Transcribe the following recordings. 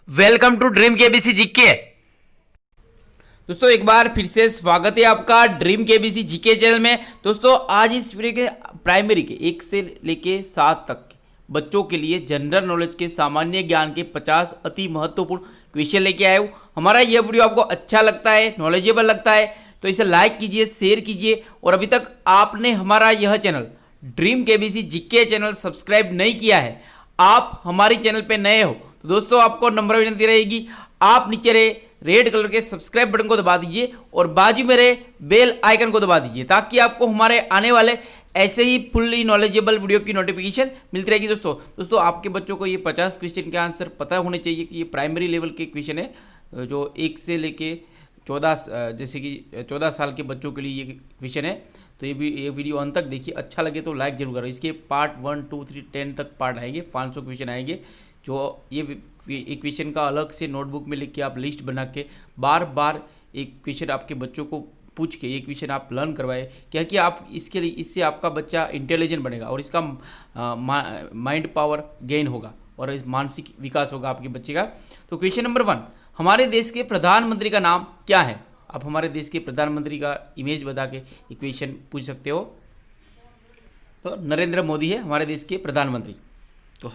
Welcome to dream KBC GK. दोस्तों एक बार फिर से स्वागत है आपका ड्रीम केबीसी जीके चैनल में। दोस्तों आज इस वीडियो के प्राइमरी के 1 से लेके 7 तक के बच्चों के लिए जनरल नॉलेज के सामान्य ज्ञान के 50 अति महत्वपूर्ण क्वेश्चन लेके आया हूँ। हमारा यह वीडियो आपको अच्छा लगता है, नॉलेजेबल लगता है तो इसे लाइक कीजिए, शेयर कीजिए। और अभी तक आपने हमारा यह channel dream KBC GK channel subscribe नहीं किया है, आप हमारे चैनल पे नए हो तो दोस्तों आपको नंबर विनती रहेगी, आप नीचे रहे रेड कलर के सब्सक्राइब बटन को दबा दीजिए और बाजू में रहे बेल आइकन को दबा दीजिए ताकि आपको हमारे आने वाले ऐसे ही फुल्ली नॉलेजेबल वीडियो की नोटिफिकेशन मिलती रहेगी। दोस्तों आपके बच्चों को ये 50 क्वेश्चन के आंसर पता होने चाहिए कि ये प्राइमरी लेवल के क्वेश्चन है जो 1 से लेके 14 जैसे कि 14 साल के बच्चों के लिए ये क्वेश्चन है। तो ये वीडियो अंत तक देखिए, अच्छा लगे तो लाइक जरूर करो। इसके पार्ट 1, 2, 3, 10 तक पार्ट आएंगे, 500 क्वेश्चन आएंगे जो ये क्वेश्चन का अलग से नोटबुक में लिख के आप लिस्ट बना के बार बार एक क्वेश्चन आपके बच्चों को पूछ के ये क्वेश्चन आप लर्न करवाए, क्या कि आप इसके लिए इससे आपका बच्चा इंटेलिजेंट बनेगा और इसका माइंड पावर गेन होगा और मानसिक विकास होगा आपके बच्चे का। तो क्वेश्चन नंबर 1, हमारे देश के प्रधानमंत्री का नाम क्या है? आप हमारे देश के प्रधानमंत्री का इमेज बता के क्वेश्चन पूछ सकते हो। तो नरेंद्र मोदी है हमारे देश के प्रधानमंत्री। तो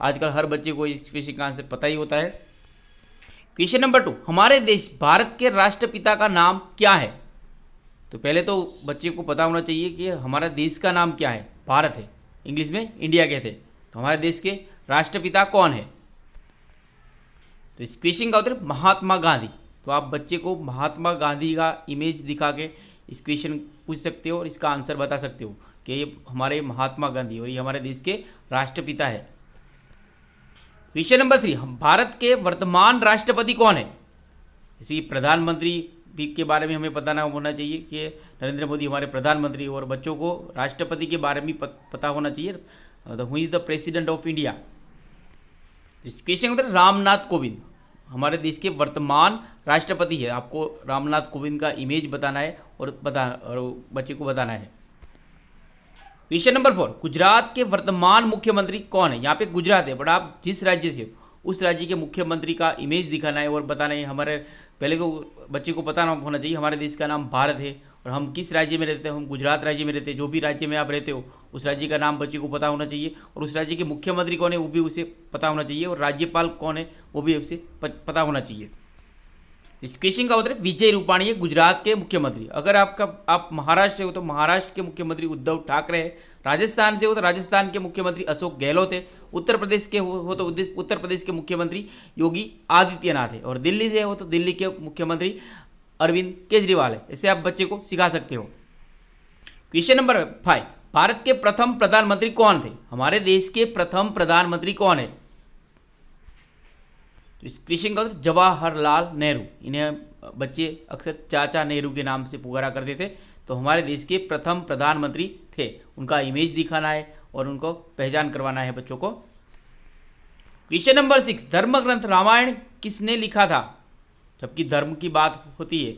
आजकल हर बच्चे को इस क्वेश्चन का आंसर पता ही होता है। क्वेश्चन नंबर 2, हमारे देश भारत के राष्ट्रपिता का नाम क्या है? तो पहले तो बच्चे को पता होना चाहिए कि हमारा देश का नाम क्या है। भारत है, इंग्लिश में इंडिया कहते हैं। तो हमारे देश के राष्ट्रपिता कौन है? तो इस क्वेश्चन का उत्तर महात्मा गांधी। तो आप बच्चे को महात्मा गांधी का इमेज दिखा के इस क्वेश्चन पूछ सकते हो और इसका आंसर बता सकते हो कि ये हमारे महात्मा गांधी और ये हमारे देश के राष्ट्रपिता है। क्वेश्चन नंबर 3, भारत के वर्तमान राष्ट्रपति कौन है? इसी प्रधानमंत्री भी के बारे में हमें पता ना होना चाहिए कि नरेंद्र मोदी हमारे प्रधानमंत्री, और बच्चों को राष्ट्रपति के बारे में पता होना चाहिए, who is the president of India. इस क्वेश्चन का उत्तर रामनाथ कोविंद हमारे देश के वर्तमान राष्ट्रपति है। आपको रामनाथ कोविंद का इमेज बताना है और बच्चे को बताना है। क्वेश्चन नंबर 4, गुजरात के वर्तमान मुख्यमंत्री कौन है? यहाँ पे गुजरात है बट आप जिस राज्य से हो उस राज्य के मुख्यमंत्री का इमेज दिखाना है और बताना है। हमारे पहले को बच्चे को पता होना चाहिए हमारे देश का नाम भारत है और हम किस राज्य में रहते हैं, हम गुजरात राज्य में रहते हैं। जो भी राज्य में आप रहते हो उस राज्य का नाम बच्चे को पता होना चाहिए और उस राज्य के मुख्यमंत्री कौन है वो भी उसे पता होना चाहिए और राज्यपाल कौन है वो भी उसे पता होना चाहिए। इस क्वेश्चन का उत्तर विजय रूपाणी है गुजरात के मुख्यमंत्री। अगर आप महाराष्ट्र से हो तो महाराष्ट्र के मुख्यमंत्री उद्धव ठाकरे है। राजस्थान से हो तो राजस्थान के मुख्यमंत्री अशोक गहलोत है। उत्तर प्रदेश के हो तो उत्तर प्रदेश के मुख्यमंत्री योगी आदित्यनाथ है और दिल्ली से हो तो दिल्ली के मुख्यमंत्री अरविंद केजरीवाल है। इसे आप बच्चे को सिखा सकते हो। क्वेश्चन नंबर 5, भारत के प्रथम प्रधानमंत्री कौन थे? हमारे देश के प्रथम प्रधानमंत्री कौन है? इस क्वेश्चन का उत्तर जवाहरलाल नेहरू। इन्हें बच्चे अक्सर चाचा नेहरू के नाम से पुकारा करते थे। तो हमारे देश के प्रथम प्रधानमंत्री थे, उनका इमेज दिखाना है और उनको पहचान करवाना है बच्चों को। क्वेश्चन नंबर 6, धर्म ग्रंथ रामायण किसने लिखा था? जबकि धर्म की बात होती है,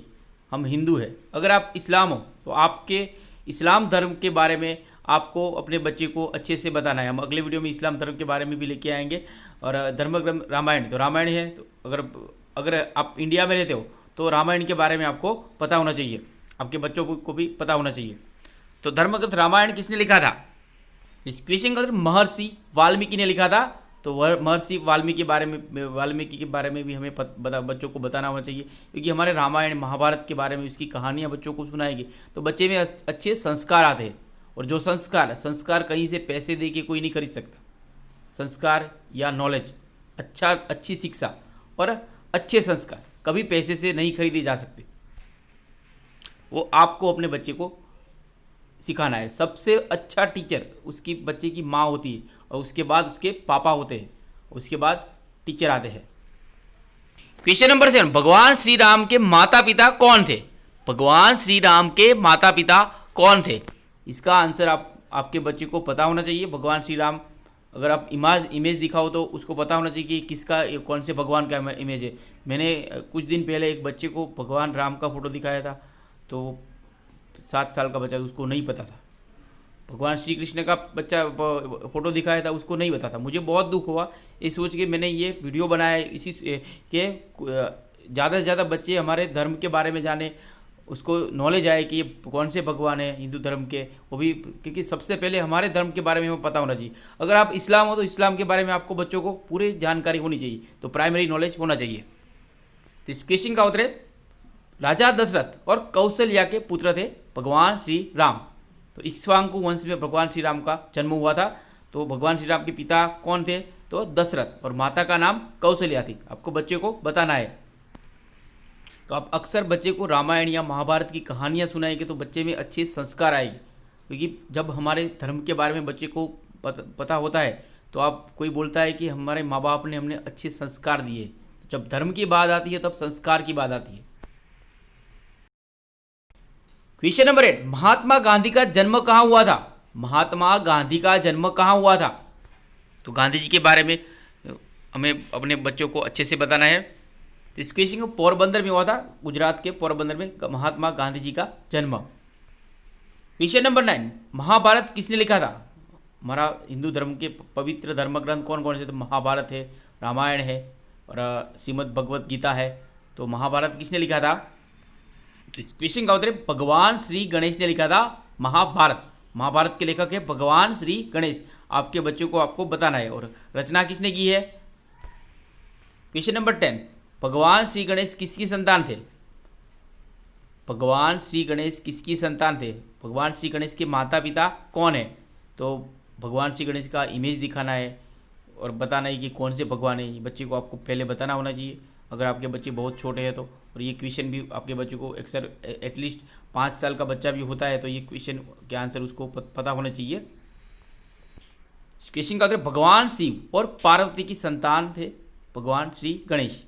हम हिंदू हैं। अगर आप इस्लाम हो तो आपके इस्लाम धर्म के बारे में आपको अपने बच्चे को अच्छे से बताना है। हम अगले वीडियो में इस्लाम धर्म के बारे में भी लेके आएंगे। और धर्म ग्रंथ रामायण, तो रामायण है तो अगर आप इंडिया में रहते हो तो रामायण के बारे में आपको पता होना चाहिए, आपके बच्चों को भी पता होना चाहिए। तो धर्म ग्रंथ रामायण किसने लिखा था? इस क्वेश्चन का महर्षि वाल्मीकि ने लिखा था। तो वह महर्षि वाल्मीकि के बारे में भी हमें बच्चों को बताना होना चाहिए, क्योंकि हमारे रामायण महाभारत के बारे में उसकी कहानियाँ बच्चों को सुनाएगी तो बच्चे में अच्छे संस्कार आते हैं। और जो संस्कार कहीं से पैसे दे के कोई नहीं खरीद सकता। संस्कार या नॉलेज, अच्छी शिक्षा और अच्छे संस्कार कभी पैसे से नहीं खरीदे जा सकते। वो आपको अपने बच्चे को सिखाना है। सबसे अच्छा टीचर उसकी बच्चे की माँ होती है और उसके बाद उसके पापा होते हैं, उसके बाद टीचर आते हैं। क्वेश्चन नंबर 7, भगवान श्री राम के माता पिता कौन थे? भगवान श्री राम के माता पिता कौन थे? इसका आंसर आपके बच्चे को पता होना चाहिए। भगवान श्री राम, अगर आप इमेज दिखाओ तो उसको पता होना चाहिए कि किसका कौन से भगवान का इमेज है। मैंने कुछ दिन पहले एक बच्चे को भगवान राम का फोटो दिखाया था तो 7 साल का बच्चा, उसको नहीं पता था। भगवान श्री कृष्ण का बच्चा फोटो दिखाया था, उसको नहीं पता था। मुझे बहुत दुख हुआ ये सोच के, मैंने ये वीडियो बनाया इसी के ज़्यादा से ज़्यादा बच्चे हमारे धर्म के बारे में जाने, उसको नॉलेज आए कि ये कौन से भगवान है हिंदू धर्म के, वो भी क्योंकि सबसे पहले हमारे धर्म के बारे में हमें पता होना चाहिए। अगर आप इस्लाम हो तो इस्लाम के बारे में आपको बच्चों को पूरी जानकारी होनी चाहिए, तो प्राइमरी नॉलेज होना चाहिए। तो इस क्वेश्चन का उत्तर है राजा दशरथ और कौशल्या के पुत्र थे भगवान श्री राम। तो इक्ष्वाकु वंश में भगवान श्री राम का जन्म हुआ था। तो भगवान श्री राम के पिता कौन थे? तो दशरथ, और माता का नाम कौशल्या थी। आपको बच्चे को बताना है। तो आप अक्सर बच्चे को रामायण या महाभारत की कहानियाँ सुनाएंगे तो बच्चे में अच्छे संस्कार आएंगे, क्योंकि जब हमारे धर्म के बारे में बच्चे को पता होता है तो आप कोई बोलता है कि हमारे माँ बाप ने हमने अच्छे संस्कार दिए। जब धर्म की बात आती है तब संस्कार की बात आती है। क्वेश्चन नंबर 8, महात्मा गांधी का जन्म कहाँ हुआ था? महात्मा गांधी का जन्म कहाँ हुआ था? तो गांधी जी के बारे में हमें अपने बच्चों को अच्छे से बताना है। इस क्वेश्चन को पोरबंदर में हुआ था, गुजरात के पोरबंदर में महात्मा गांधी जी का जन्म। क्वेश्चन नंबर 9, महाभारत किसने लिखा था? हमारा हिंदू धर्म के पवित्र धर्म ग्रंथ कौन कौन से? तो महाभारत है, रामायण है और श्रीमद् भगवत गीता है। तो महाभारत किसने लिखा था? तो इस क्वेश्चन का उत्तर है भगवान श्री गणेश ने लिखा था महाभारत। महाभारत के लेखक है भगवान श्री गणेश। आपके बच्चों को आपको बताना है। और रचना किसने की है? क्वेश्चन नंबर 10, भगवान श्री गणेश किसकी संतान थे? भगवान श्री गणेश किसकी संतान थे? भगवान श्री गणेश के माता पिता कौन है? तो भगवान श्री गणेश का इमेज दिखाना है और बताना है कि कौन से भगवान है। ये बच्चे को आपको पहले बताना होना चाहिए, अगर आपके बच्चे बहुत छोटे हैं तो। और ये क्वेश्चन भी आपके बच्चों को अक्सर एटलीस्ट 5 साल का बच्चा भी होता है तो ये क्वेश्चन के आंसर उसको पता होना चाहिए। इस क्वेश्चन का उत्तर भगवान शिव और पार्वती की संतान थे भगवान श्री गणेश।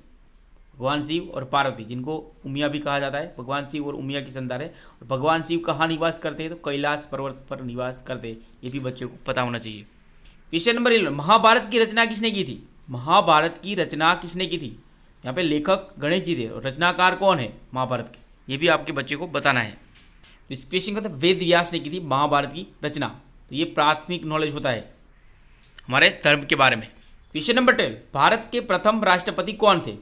भगवान शिव और पार्वती, जिनको उमिया भी कहा जाता है, भगवान शिव और उमिया की संतान है। और भगवान शिव कहाँ निवास करते हैं? तो कैलाश पर्वत पर निवास करते हैं। ये भी बच्चों को पता होना चाहिए। क्वेश्चन नंबर 11, महाभारत की रचना किसने की थी? महाभारत की रचना किसने की थी? यहाँ पे लेखक गणेश जी थे और रचनाकार कौन है महाभारत के? ये भी आपके बच्चे को बताना है। तो इस क्वेश्चन का वेद व्यास ने की थी महाभारत की रचना। तो ये प्राथमिक नॉलेज होता है हमारे धर्म के बारे में। क्वेश्चन नंबर 12, भारत के प्रथम राष्ट्रपति कौन थे?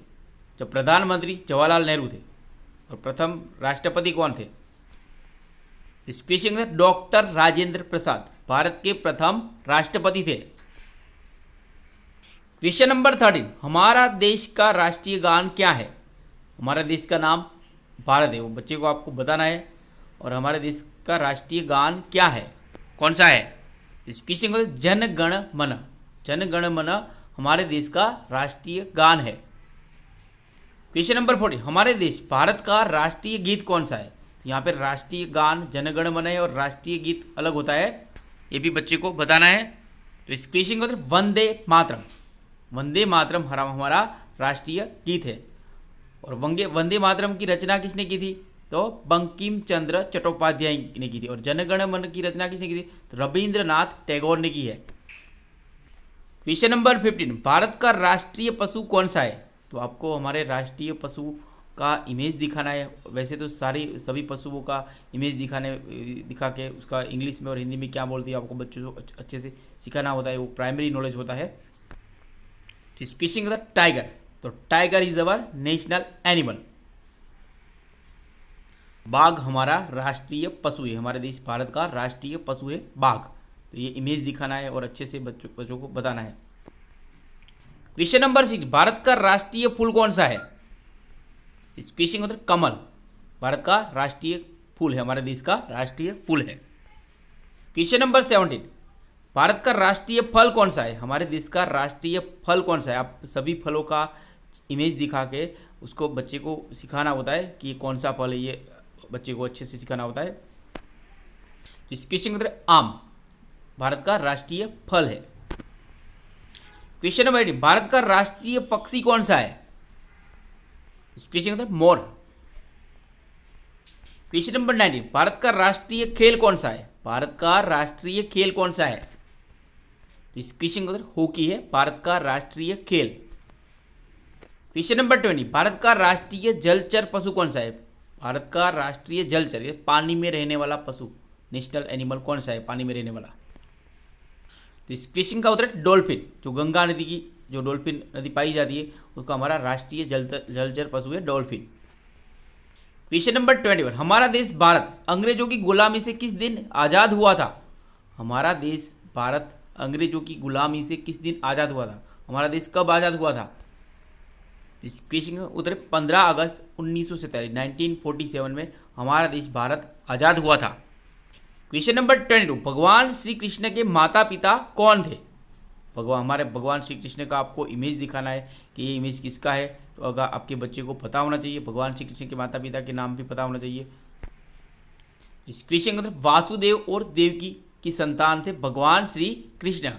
जब प्रधानमंत्री जवाहरलाल नेहरू थे। और प्रथम राष्ट्रपति कौन थे? इस क्वेश्चन का डॉक्टर राजेंद्र प्रसाद भारत के प्रथम राष्ट्रपति थे। क्वेश्चन नंबर 13, हमारा देश का राष्ट्रीय गान क्या है? हमारा देश का नाम भारत है, वो बच्चे को आपको बताना है। और हमारे देश का राष्ट्रीय गान क्या है, कौन सा है? इस क्वेश्चन को जन गण मन। जन गण मन हमारे देश का राष्ट्रीय गान है। क्वेश्चन नंबर 14, हमारे देश भारत का राष्ट्रीय गीत कौन सा है? यहाँ पे राष्ट्रीय गान जन गण मन है और राष्ट्रीय गीत अलग होता है, ये भी बच्चे को बताना है। तो इस क्वेश्चन को वंदे मातरम। वंदे मातरम हमारा राष्ट्रीय गीत है। और वंदे मातरम की रचना किसने की थी? तो बंकिम चंद्र चट्टोपाध्याय ने की थी। और जनगण मन की रचना किसने की थी? तो रविंद्रनाथ टैगोर ने की है। क्वेश्चन नंबर 15, भारत का राष्ट्रीय पशु कौन सा है? तो आपको हमारे राष्ट्रीय पशु का इमेज दिखाना है। वैसे तो सभी पशुओं का इमेज दिखा के उसका इंग्लिश में और हिंदी में क्या बोलती है आपको बच्चों को अच्छे से सिखाना होता है, वो प्राइमरी नॉलेज होता है। इस क्वेश्चन का टाइगर। तो tiger is our national animal. बाघ हमारा राष्ट्रीय पशु है, हमारे देश भारत का राष्ट्रीय पशु है बाघ। तो ये इमेज दिखाना है और अच्छे से बच्चों को बताना है। क्वेश्चन नंबर 6, भारत का राष्ट्रीय फूल कौन सा है? इस क्वेश्चन का कमल भारत का राष्ट्रीय फूल है, हमारे देश का राष्ट्रीय फूल है। क्वेश्चन नंबर 17, भारत का राष्ट्रीय फल कौन सा है? हमारे देश का राष्ट्रीय फल कौन सा है? आप सभी फलों का इमेज दिखा के उसको बच्चे को सिखाना होता है कि ये कौन सा फल है, ये बच्चे को अच्छे से सिखाना होता है। इस क्वेश्चन का आम भारत का राष्ट्रीय फल है। क्वेश्चन नंबर 18, भारत का राष्ट्रीय पक्षी कौन सा है? इस क्वेश्चन का मोर। क्वेश्चन नंबर 19, भारत का राष्ट्रीय खेल कौन सा है? भारत का राष्ट्रीय खेल कौन सा है? इस क्वेश्चन का हॉकी है भारत का राष्ट्रीय खेल। क्वेश्चन नंबर 20, भारत का राष्ट्रीय जलचर पशु कौन सा है? भारत का राष्ट्रीय जलचर, पानी में रहने वाला पशु नेशनल एनिमल कौन सा है पानी में रहने वाला? तो इस क्वेश्चन का उत्तर है डॉल्फिन। जो गंगा नदी की जो डॉल्फिन नदी पाई जाती है उसका हमारा राष्ट्रीय जलचर पशु है डॉल्फिन। क्वेश्चन नंबर 21, हमारा देश भारत अंग्रेजों की गुलामी से किस दिन आज़ाद हुआ था? हमारा देश भारत अंग्रेजों की गुलामी से किस दिन आज़ाद हुआ था? हमारा देश कब आज़ाद हुआ था? इस क्वेश्चन का उत्तर 15 अगस्त 1947 1947 में हमारा देश भारत आज़ाद हुआ था। क्वेश्चन नंबर 22, भगवान श्री कृष्ण के माता पिता कौन थे? हमारे भगवान श्री कृष्ण का आपको इमेज दिखाना है कि ये इमेज किसका है। तो अगर आपके बच्चे को पता होना चाहिए, भगवान श्री कृष्ण के माता पिता के नाम भी पता होना चाहिए। इस क्वेश्चन का वासुदेव और देवकी की संतान थे भगवान श्री कृष्ण।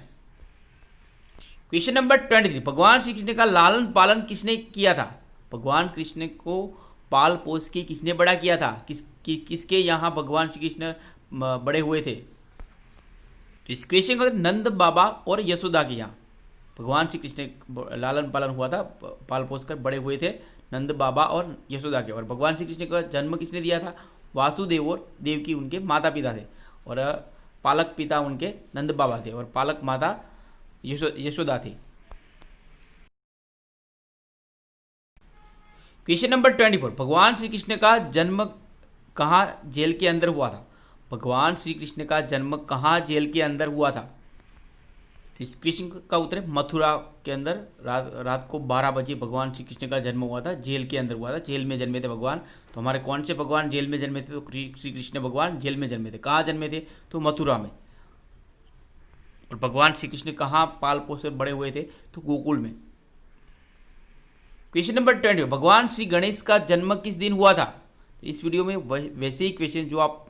क्वेश्चन नंबर 23, भगवान श्री कृष्ण का लालन पालन किसने किया था? भगवान कृष्ण को पाल पोस के किसने बड़ा किया था? किसके यहाँ भगवान श्री कृष्ण बड़े हुए थे? इस क्वेश्चन का नंद बाबा और यशोदा के यहाँ भगवान श्री कृष्ण लालन पालन हुआ था, पाल पोस कर बड़े हुए थे नंद बाबा और यशोदा के। और भगवान श्री कृष्ण का जन्म किसने दिया था? वासुदेव और देवकी उनके माता पिता थे, और पालक पिता उनके नंद बाबा थे और पालक माता यशोदा थी। क्वेश्चन नंबर 24, भगवान श्री कृष्ण का जन्म कहाँ जेल के अंदर हुआ था? भगवान श्री कृष्ण का जन्म कहाँ जेल के अंदर हुआ था? इस क्वेश्चन का उत्तर है मथुरा के अंदर। रात को 12 बजे भगवान श्री कृष्ण का जन्म हुआ था, जेल के अंदर हुआ था, जेल में जन्मे थे भगवान। तो हमारे कौन से भगवान जेल में जन्मे थे? तो श्री कृष्ण भगवान जेल में जन्मे थे। कहाँ जन्मे थे? तो मथुरा में। और भगवान श्री कृष्ण कहाँ पाल पोस कर बड़े हुए थे? तो गोकुल में। क्वेश्चन नंबर 20, भगवान श्री गणेश का जन्म किस दिन हुआ था? इस वीडियो में वैसे ही क्वेश्चन जो आप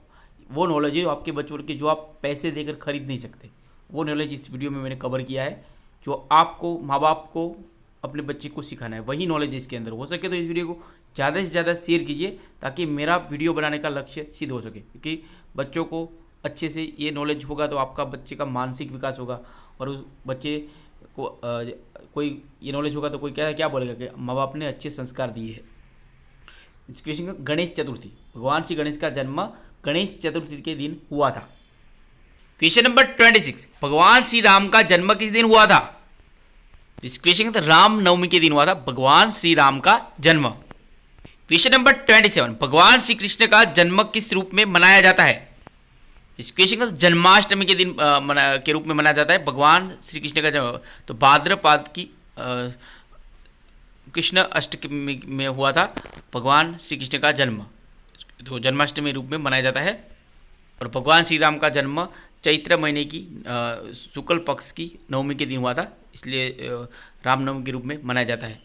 वो नॉलेज है जो आपके बच्चों के जो आप पैसे देकर खरीद नहीं सकते, वो नॉलेज इस वीडियो में मैंने कवर किया है। जो आपको माँ बाप को अपने बच्चे को सिखाना है वही नॉलेज इसके अंदर। हो सके तो इस वीडियो को ज़्यादा से ज़्यादा शेयर कीजिए ताकि मेरा वीडियो बनाने का लक्ष्य सिद्ध हो सके, क्योंकि बच्चों को अच्छे से ये नॉलेज होगा तो आपका बच्चे का मानसिक विकास होगा, और उस बच्चे को कोई ये नॉलेज होगा तो कोई क्या बोलेगा कि माँ बाप ने अच्छे संस्कार दिए हैं। इस क्वेश्चन का गणेश चतुर्थी, भगवान श्री गणेश का जन्म गणेश चतुर्थी के दिन हुआ था। क्वेश्चन नंबर 26, भगवान श्री राम का जन्म किस दिन हुआ था? इस क्वेश्चन का राम नवमी के दिन हुआ था भगवान श्री राम का जन्म। क्वेश्चन नंबर 27, भगवान श्री कृष्ण का जन्म किस रूप में मनाया जाता है? इस क्वेश्चन का जन्माष्टमी के दिन के रूप में मनाया जाता है भगवान श्री कृष्ण का जन्म। तो भाद्रपद की कृष्ण अष्टमी में हुआ था भगवान श्री कृष्ण का जन्म, तो जन्माष्टमी रूप में मनाया जाता है। और भगवान श्री राम का जन्म चैत्र महीने की शुक्ल पक्ष की नवमी के दिन हुआ था, इसलिए रामनवमी के रूप में मनाया जाता है।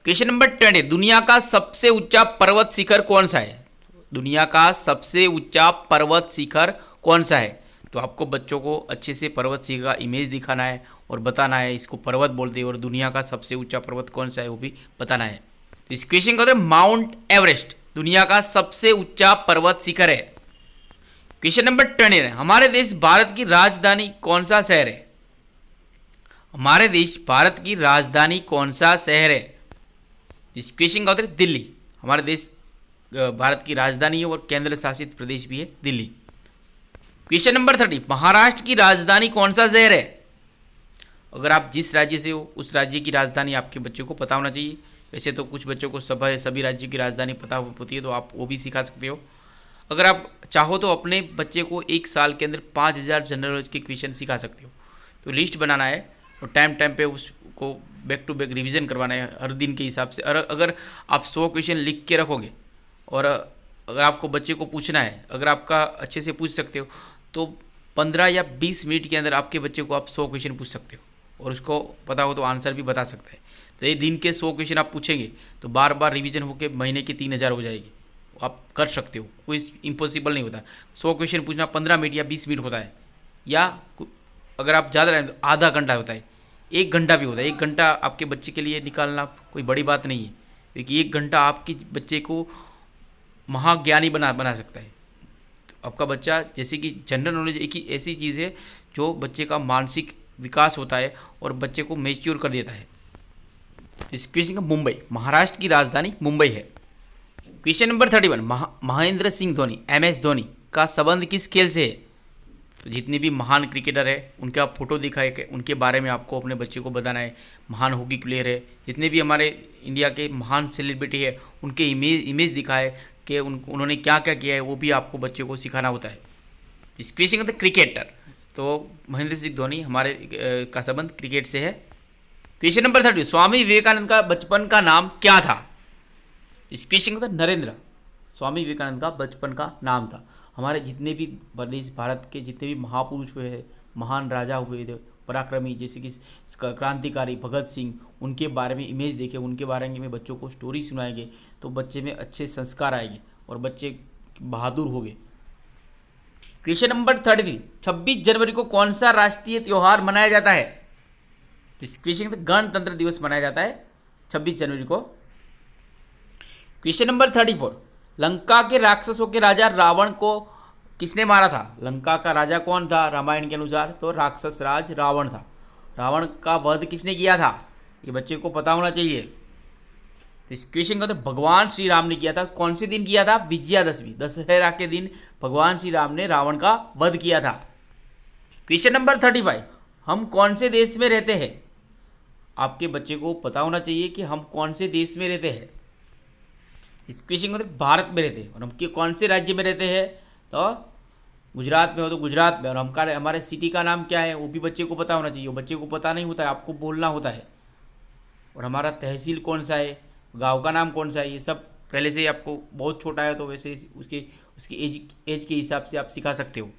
क्वेश्चन नंबर 20, दुनिया का सबसे ऊंचा पर्वत शिखर कौन सा है? दुनिया का सबसे ऊंचा पर्वत शिखर कौन सा है? तो आपको बच्चों को अच्छे से पर्वत शिखर का इमेज दिखाना है और बताना है इसको पर्वत बोलते हैं, और दुनिया का सबसे ऊंचा पर्वत कौन सा है वो भी बताना है। तो इस क्वेश्चन का माउंट एवरेस्ट दुनिया का सबसे ऊंचा पर्वत शिखर है। क्वेश्चन नंबर 20, हमारे देश भारत की राजधानी कौन सा शहर है? हमारे देश भारत की राजधानी कौन सा शहर है? इस क्वेश्चन का उत्तर दिल्ली। हमारे देश भारत की राजधानी है और केंद्र शासित प्रदेश भी है दिल्ली। क्वेश्चन नंबर 30, महाराष्ट्र की राजधानी कौन सा शहर है? अगर आप जिस राज्य से हो उस राज्य की राजधानी आपके बच्चों को पता होना चाहिए। वैसे तो कुछ बच्चों को सभी राज्यों की राजधानी पता होती है, तो आप वो भी सिखा सकते हो। अगर आप चाहो तो अपने बच्चे को 1 साल के अंदर 5000 जनरल नॉलेज के क्वेश्चन सिखा सकते हो। तो लिस्ट बनाना है और टाइम पे उसको बैक टू बैक रिवीजन करवाना है हर दिन के हिसाब से। और अगर आप 100 क्वेश्चन लिख के रखोगे और अगर आपको बच्चे को पूछना है, अगर आपका अच्छे से पूछ सकते हो तो 15 या 20 मिनट के अंदर आपके बच्चे को आप 100 क्वेश्चन पूछ सकते हो, और उसको पता हो तो आंसर भी बता सकता है। तो ये दिन के 100 क्वेश्चन आप पूछेंगे तो बार बार रिवीजन होकर महीने के 3000 हो जाएगी। आप कर सकते हो, कोई इम्पॉसिबल नहीं होता। 100 क्वेश्चन पूछना 15 मिनट या 20 मिनट होता है, या अगर आप ज़्यादा रहें तो आधा घंटा होता है, 1 घंटा भी होता है। 1 घंटा आपके बच्चे के लिए निकालना कोई बड़ी बात नहीं है, क्योंकि 1 घंटा आपके बच्चे को महाज्ञानी बना सकता है। आपका बच्चा, जैसे कि जनरल नॉलेज एक ही ऐसी चीज़ है जो बच्चे का मानसिक विकास होता है और बच्चे को मैच्योर कर देता है। इस क्वेश्चन का मुंबई, महाराष्ट्र की राजधानी मुंबई है। Question number 31, Mahendra Singh Dhoni MS Dhoni का संबंध किस खेल से है? तो जितने भी महान क्रिकेटर है उनके आप फोटो दिखाए कि उनके बारे में आपको अपने बच्चे को बताना है। महान हॉकी प्लेयर है, जितने भी हमारे इंडिया के महान सेलिब्रिटी है उनके इमेज दिखाए कि उन्होंने क्या क्या किया है, वो भी आपको बच्चे को सिखाना होता है। इस क्वेश्चन का क्रिकेटर, तो महेंद्र सिंह धोनी हमारे का संबंध क्रिकेट से है। क्वेश्चन नंबर 30, स्वामी विवेकानंद का बचपन का नाम क्या था? इस क्वेश्चन का नरेंद्र। स्वामी विवेकानंद का बचपन का नाम था। हमारे जितने भी प्रदेश भारत के जितने भी महापुरुष हुए हैं, महान राजा हुए थे, पराक्रमी, जैसे कि क्रांतिकारी भगत सिंह, उनके बारे में इमेज देखे, उनके बारे में बच्चों को स्टोरी सुनाएंगे तो बच्चे में अच्छे संस्कार आएंगे और बच्चे बहादुर हो गए। क्वेश्चन नंबर 33, 26 जनवरी को कौन सा राष्ट्रीय त्यौहार मनाया जाता है? इस क्वेश्चन में गणतंत्र दिवस मनाया जाता है 26 जनवरी को। क्वेश्चन नंबर 34, लंका के राक्षसों के राजा रावण को किसने मारा था? लंका का राजा कौन था रामायण के अनुसार? तो राक्षस राज रावण था। रावण का वध किसने किया था? ये बच्चे को पता होना चाहिए। इस क्वेश्चन का तो भगवान श्री राम ने किया था। कौन से दिन किया था? विजयादशमी, दशहरा के दिन भगवान श्री राम ने रावण का वध किया था। क्वेश्चन नंबर 35, हम कौन से देश में रहते हैं? आपके बच्चे को पता होना चाहिए कि हम कौन से देश में रहते हैं। इस क्वेश्चन को तो भारत में रहते हैं। और हम कौन से राज्य में रहते हैं? तो गुजरात में हो तो गुजरात में। और हमारे सिटी का नाम क्या है वो भी बच्चे को पता होना चाहिए। वो बच्चे को पता नहीं होता है, आपको बोलना होता है। और हमारा तहसील कौन सा है, गांव का नाम कौन सा है, ये सब पहले से ही आपको, बहुत छोटा है तो वैसे उसकी एज के हिसाब से आप सिखा सकते हो।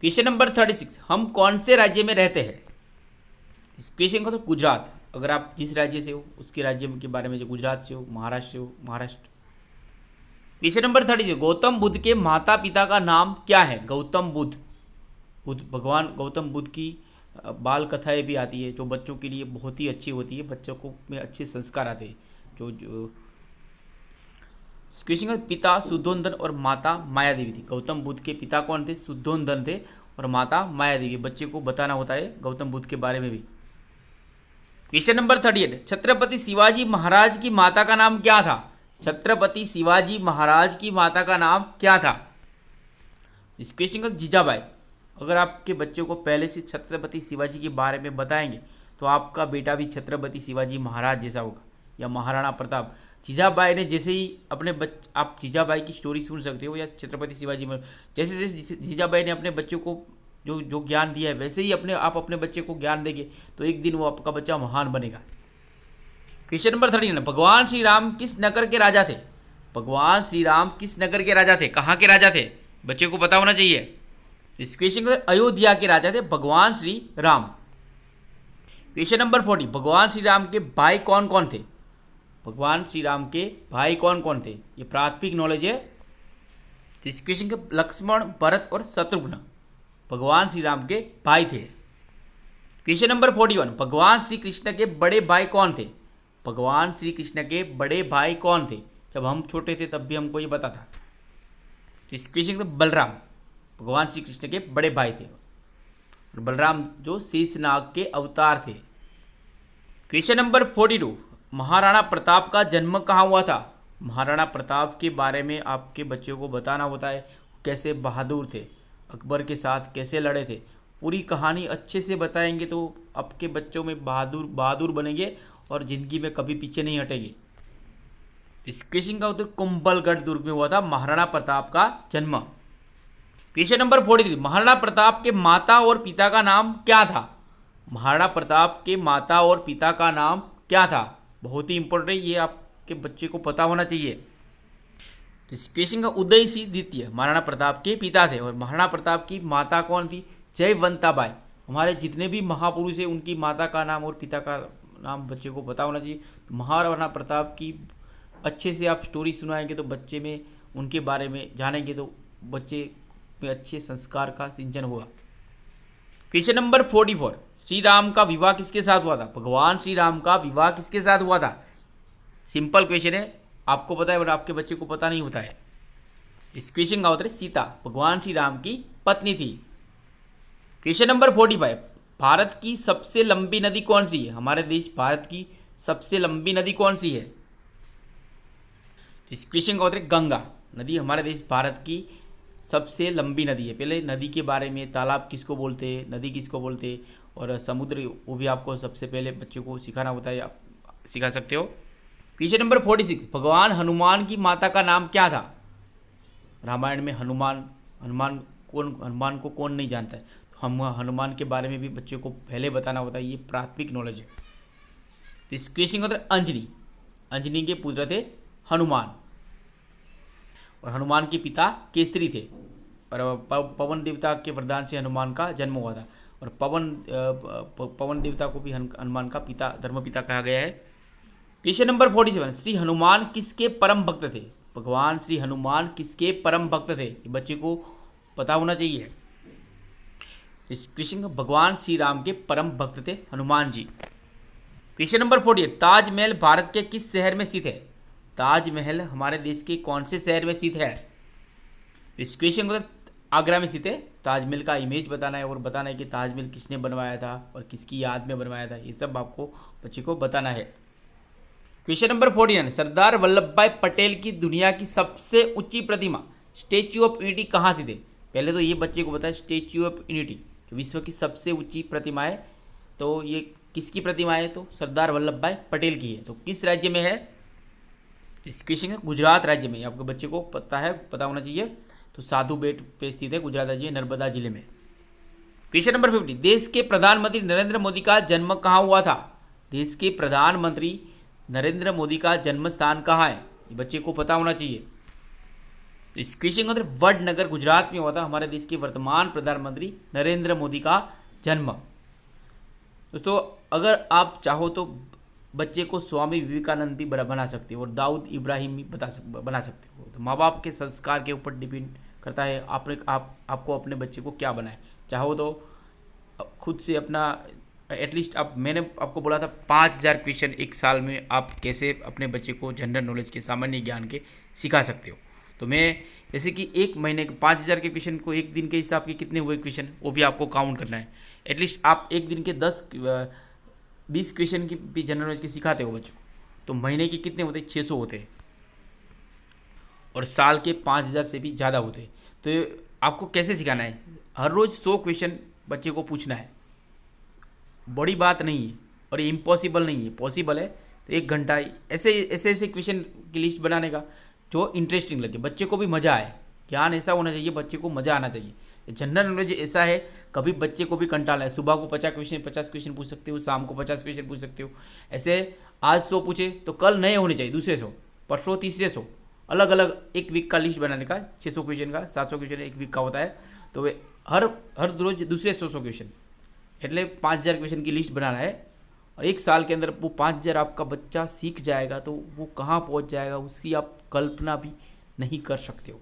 क्वेश्चन नंबर 36, हम कौन से राज्य में रहते हैं? इस क्वेश्चन का तो गुजरात। अगर आप जिस राज्य से हो उसके राज्य के बारे में, जो गुजरात से हो, महाराष्ट्र से हो, महाराष्ट्र। क्वेश्चन नंबर 36, गौतम बुद्ध के माता पिता का नाम क्या है? गौतम बुद्ध, भगवान गौतम बुद्ध की बाल कथाएं भी आती है जो बच्चों के लिए बहुत ही अच्छी होती है। बच्चों को में अच्छे संस्कार आते हैं। जो क्वेश्चन का पिता शुद्धोधन और माता माया देवी थी। गौतम बुद्ध के पिता कौन थे? शुद्धोधन थे और माता माया देवी। बच्चे को बताना होता है गौतम बुद्ध के बारे में भी। क्वेश्चन नंबर 38, छत्रपति शिवाजी महाराज की माता का नाम क्या था? छत्रपति शिवाजी महाराज की माता का नाम क्या था? इस क्वेश्चन का जीजाबाई। अगर आपके बच्चों को पहले से छत्रपति शिवाजी के बारे में बताएंगे तो आपका बेटा भी छत्रपति शिवाजी महाराज जैसा होगा, या महाराणा प्रताप। जीजाबाई ने जैसे ही आप जीजाबाई की स्टोरी सुन सकते हो, या छत्रपति शिवाजी में जैसे जैसे जीजाबाई ने अपने बच्चों को जो ज्ञान दिया है वैसे ही आप अपने बच्चे को ज्ञान देंगे तो एक दिन वो आपका बच्चा महान बनेगा। क्वेश्चन नंबर 39, भगवान श्री राम किस नगर के राजा थे? भगवान श्री राम किस नगर के राजा थे? कहाँ के राजा थे? बच्चे को पता होना चाहिए। इस क्वेश्चन में अयोध्या के राजा थे भगवान श्री राम। क्वेश्चन नंबर 40, भगवान श्री राम के भाई कौन कौन थे? भगवान श्री राम के भाई कौन कौन थे? ये प्राथमिक नॉलेज है। इस क्वेश्चन के लक्ष्मण, भरत और शत्रुघ्न भगवान श्री राम के भाई थे। क्वेश्चन नंबर 41, भगवान श्री कृष्ण के बड़े भाई कौन थे? भगवान श्री कृष्ण के बड़े भाई कौन थे? जब हम छोटे थे तब भी हमको ये पता था। इस क्वेश्चन में बलराम भगवान श्री कृष्ण के बड़े भाई थे और बलराम जो शेषनाग के अवतार थे। क्वेश्चन नंबर 42, महाराणा प्रताप का जन्म कहाँ हुआ था? महाराणा प्रताप के बारे में आपके बच्चों को बताना होता है। कैसे बहादुर थे, अकबर के साथ कैसे लड़े थे, पूरी कहानी अच्छे से बताएंगे तो आपके बच्चों में बहादुर बनेंगे और ज़िंदगी में कभी पीछे नहीं हटेंगे। इस क्वेश्चन का उत्तर कुंभलगढ़ दुर्ग में हुआ था महाराणा प्रताप का जन्म। क्वेश्चन नंबर 43, महाराणा प्रताप के माता और पिता का नाम क्या था? महाराणा प्रताप के माता और पिता का नाम क्या था? बहुत ही इंपॉर्टेंट, ये आपके बच्चे को पता होना चाहिए। तो इस क्वेश्चन का उदय सिंह द्वितीय महाराणा प्रताप के पिता थे और महाराणा प्रताप की माता कौन थी? जयवंताबाई। हमारे जितने भी महापुरुष हैं उनकी माता का नाम और पिता का नाम बच्चे को पता होना चाहिए। तो महाराणा प्रताप की अच्छे से आप स्टोरी सुनाएंगे तो बच्चे में उनके बारे में जानेंगे तो बच्चे में अच्छे संस्कार का सिंचन होगा। क्वेश्चन नंबर 44, श्री राम का विवाह किसके साथ हुआ था? भगवान श्री राम का विवाह किसके साथ हुआ था? सिंपल क्वेश्चन है, आपको पता है बट आपके बच्चे को पता नहीं होता है। इस क्वेश्चन का उत्तर सीता भगवान श्री राम की पत्नी थी। क्वेश्चन नंबर 45, भारत की सबसे लंबी नदी कौन सी है? हमारे देश भारत की सबसे लंबी नदी कौन सी है? इस क्वेश्चन का उत्तर है गंगा नदी हमारे देश भारत की सबसे लंबी नदी है। पहले नदी के बारे में, तालाब किसको बोलते हैं, नदी किसको बोलते हैं और समुद्र, वो भी आपको सबसे पहले बच्चों को सिखाना होता है, आप सिखा सकते हो। क्वेश्चन नंबर 46, भगवान हनुमान की माता का नाम क्या था? रामायण में हनुमान को कौन नहीं जानता है, तो हम हनुमान के बारे में भी बच्चों को पहले बताना होता है, ये प्राथमिक नॉलेज है। इस क्वेश्चन का उत्तर अंजनी के पुत्र थे हनुमान, और हनुमान के पिता केसरी थे, और पवन देवता के वरदान से हनुमान का जन्म हुआ था, और पवन देवता को भी हनुमान का पिता, धर्मपिता कहा गया है। क्वेश्चन नंबर 47, श्री हनुमान किसके परम भक्त थे? भगवान श्री हनुमान किसके परम भक्त थे? ये बच्चे को पता होना चाहिए। इस क्वेश्चन का भगवान श्री राम के परम भक्त थे हनुमान जी। क्वेश्चन नंबर 48, ताजमहल भारत के किस शहर में स्थित है? ताजमहल हमारे देश के कौन से शहर में स्थित है? इस क्वेश्चन को आगरा में स्थित है। ताजमहल का इमेज बताना है और बताना है कि ताजमहल किसने बनवाया था और किसकी याद में बनवाया था, ये सब आपको बच्चे को बताना है। क्वेश्चन नंबर 49, सरदार वल्लभ भाई पटेल की दुनिया की सबसे ऊंची प्रतिमा स्टेच्यू ऑफ यूनिटी कहाँ स्थित है? पहले तो ये बच्चे को बताए, स्टेच्यू ऑफ यूनिटी जो विश्व की सबसे ऊंची प्रतिमा है, तो ये किसकी प्रतिमा है? तो सरदार वल्लभ भाई पटेल की है। तो किस राज्य में है? इस क्वेश्चन का गुजरात राज्य में, आपके बच्चे को पता होना चाहिए। तो साधु बेट पे स्थित है, गुजरात राज्य, नर्मदा जिले में। क्वेश्चन नंबर 50, देश के प्रधानमंत्री नरेंद्र मोदी का जन्म कहाँ हुआ था? देश के प्रधानमंत्री नरेंद्र मोदी का जन्म स्थान कहाँ है? ये बच्चे को पता होना चाहिए। इस क्वेश्चन के अंदर वडनगर गुजरात में हुआ था हमारे देश के वर्तमान प्रधानमंत्री नरेंद्र मोदी का जन्म। दोस्तों अगर आप चाहो तो बच्चे को स्वामी विवेकानंद भी बना सकते हो और दाऊद इब्राहिम भी बना सकते हो। तो माँ बाप के संस्कार के ऊपर डिपेंड करता है आपको अपने बच्चे को क्या बनाए। चाहो तो खुद से अपना एटलीस्ट मैंने आपको बोला था 5000 क्वेश्चन एक साल में आप कैसे अपने बच्चे को जनरल नॉलेज के, सामान्य ज्ञान के सिखा सकते हो। तो मैं जैसे कि एक महीने के 5000 के क्वेश्चन को एक दिन के हिसाब के कितने हुए क्वेश्चन, वो भी आपको काउंट करना है। एटलीस्ट आप एक दिन के 20 क्वेश्चन की भी जनरल नॉलेज के सिखाते हो बच्चों को, तो महीने के कितने होते हैं? 600 होते हैं, और साल के 5000 से भी ज़्यादा होते हैं। तो आपको कैसे सिखाना है? हर रोज़ 100 क्वेश्चन बच्चे को पूछना है। बड़ी बात नहीं है और ये इम्पॉसिबल नहीं है, पॉसिबल है। तो 1 घंटा ऐसे क्वेश्चन की लिस्ट बनाने का जो इंटरेस्टिंग लगे, बच्चे को भी मज़ा आए। ज्ञान ऐसा होना चाहिए, बच्चे को मज़ा आना चाहिए। जनरल नॉलेज ऐसा है, कभी बच्चे को भी कंटाला है, सुबह को 50 क्वेश्चन पूछ सकते हो, शाम को 50 क्वेश्चन पूछ सकते हो। ऐसे आज 100 पूछे तो कल नए होने चाहिए, दूसरे 100, परसों तीसरे 100, अलग अलग एक वीक का लिस्ट बनाने का। 600 क्वेश्चन का, 700 क्वेश्चन एक वीक का होता है, तो वे हर रोज दूसरे 100 क्वेश्चन, એટલે 5000 क्वेश्चन की लिस्ट बनाना है। और 1 साल के अंदर वो 5000 आपका बच्चा सीख जाएगा तो वो कहाँ पहुँच जाएगा उसकी आप कल्पना भी नहीं कर सकते हो।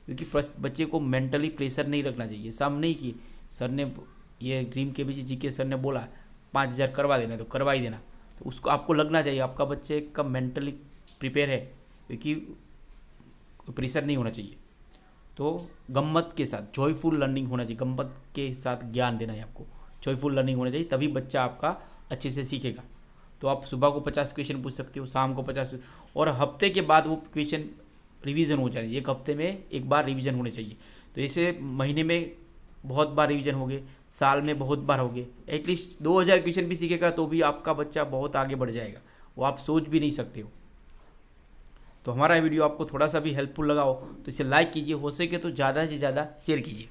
क्योंकि बच्चे को मेंटली प्रेशर नहीं रखना चाहिए। सामने ही कि सर ने ये ड्रीम केबीसी जीके सर ने बोला 5000 करवा देना, तो करवा ही देना। तो उसको आपको लगना चाहिए आपका बच्चे का मेंटली प्रिपेयर है, क्योंकि प्रेशर नहीं होना चाहिए। तो गम्मत के साथ जॉयफुल लर्निंग होना चाहिए, गम्मत के साथ ज्ञान देना है आपको, जॉयफुल लर्निंग होना चाहिए, तभी बच्चा आपका अच्छे से सीखेगा। तो आप सुबह को 50 क्वेश्चन पूछ सकते हो, शाम को 50, और हफ्ते के बाद वो क्वेश्चन रिवीजन हो जाए। 1 हफ्ते में 1 बार रिवीजन होने चाहिए। तो ऐसे महीने में बहुत बार रिवीजन हो गए, साल में बहुत बार हो गए, एटलीस्ट 2000 क्वेश्चन भी सीखेगा तो भी आपका बच्चा बहुत आगे बढ़ जाएगा, वो आप सोच भी नहीं सकते हो। तो हमारा वीडियो आपको थोड़ा सा भी हेल्पफुल लगा हो तो इसे लाइक कीजिए, हो सके तो ज़्यादा से ज़्यादा शेयर कीजिए।